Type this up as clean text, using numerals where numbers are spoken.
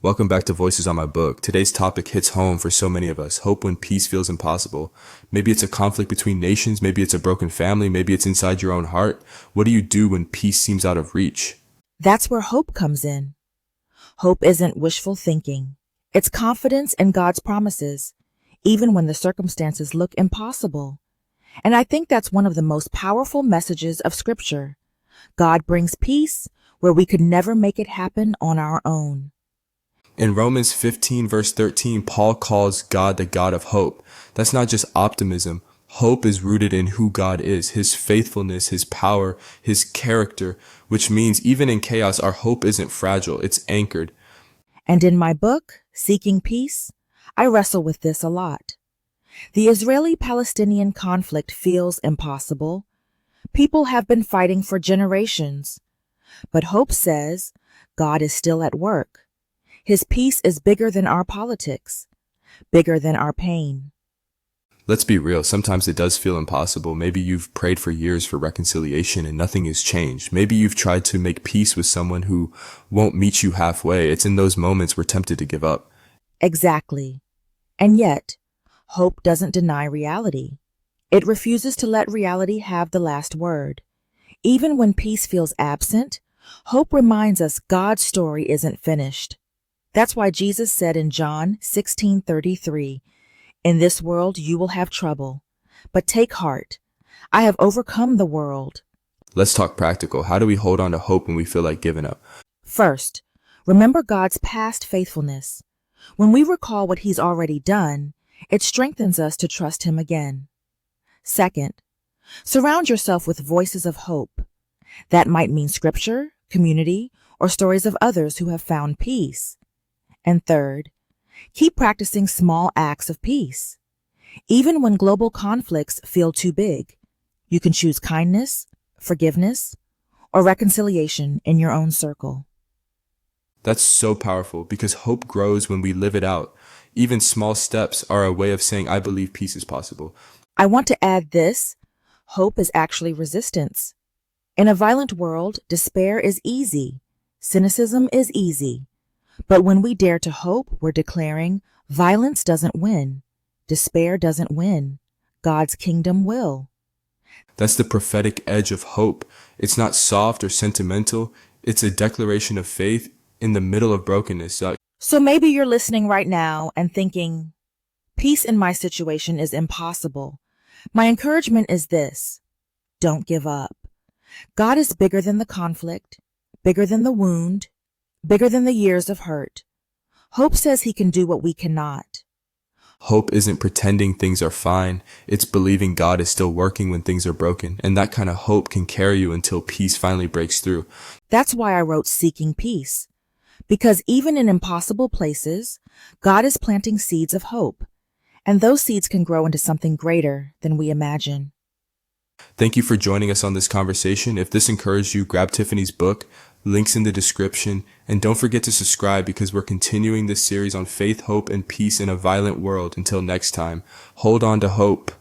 Welcome back to Voices on My Book. Today's topic hits home for so many of us. Hope when peace feels impossible. Maybe it's a conflict between nations. Maybe it's a broken family. Maybe it's inside your own heart. What do you do when peace seems out of reach? That's where hope comes in. Hope isn't wishful thinking. It's confidence in God's promises, even when the circumstances look impossible. And I think that's one of the most powerful messages of Scripture. God brings peace where we could never make it happen on our own. In Romans 15 verse 13, Paul calls God the God of hope. That's not just optimism. Hope is rooted in who God is, His faithfulness, His power, His character, which means even in chaos, our hope isn't fragile, it's anchored. And in my book, Seeking Peace, I wrestle with this a lot. The Israeli-Palestinian conflict feels impossible. People have been fighting for generations. But hope says God is still at work. His peace is bigger than our politics, bigger than our pain. Let's be real, sometimes it does feel impossible. Maybe you've prayed for years for reconciliation and nothing has changed. Maybe you've tried to make peace with someone who won't meet you halfway. It's in those moments we're tempted to give up. Exactly. And yet, hope doesn't deny reality. It refuses to let reality have the last word. Even when peace feels absent, hope reminds us God's story isn't finished. That's why Jesus said in John 16:33, "In this world you will have trouble, but take heart. I have overcome the world." Let's talk practical. How do we hold on to hope when we feel like giving up? First, remember God's past faithfulness. When we recall what He's already done, it strengthens us to trust Him again. Second, surround yourself with voices of hope. That might mean scripture, community, or stories of others who have found peace. And third, keep practicing small acts of peace. Even when global conflicts feel too big, you can choose kindness, forgiveness, or reconciliation in your own circle. That's so powerful because hope grows when we live it out. Even small steps are a way of saying, I believe peace is possible. I want to add this: hope is actually resistance. In a violent world, despair is easy. Cynicism is easy. But when we dare to hope, we're declaring violence doesn't win. Despair doesn't win. God's kingdom will. That's the prophetic edge of hope. It's not soft or sentimental. It's a declaration of faith in the middle of brokenness. So maybe you're listening right now and thinking, peace in my situation is impossible. My encouragement is this: don't give up. God is bigger than the conflict, bigger than the wound, bigger than the years of hurt. Hope says He can do what we cannot. Hope isn't pretending things are fine. It's believing God is still working when things are broken. And that kind of hope can carry you until peace finally breaks through. That's why I wrote Seeking Peace. Because even in impossible places, God is planting seeds of hope. And those seeds can grow into something greater than we imagine. Thank you for joining us on this conversation. If this encouraged you, grab Tiffany's book, links in the description, and don't forget to subscribe because we're continuing this series on faith, hope, and peace in a violent world. Until next time, hold on to hope.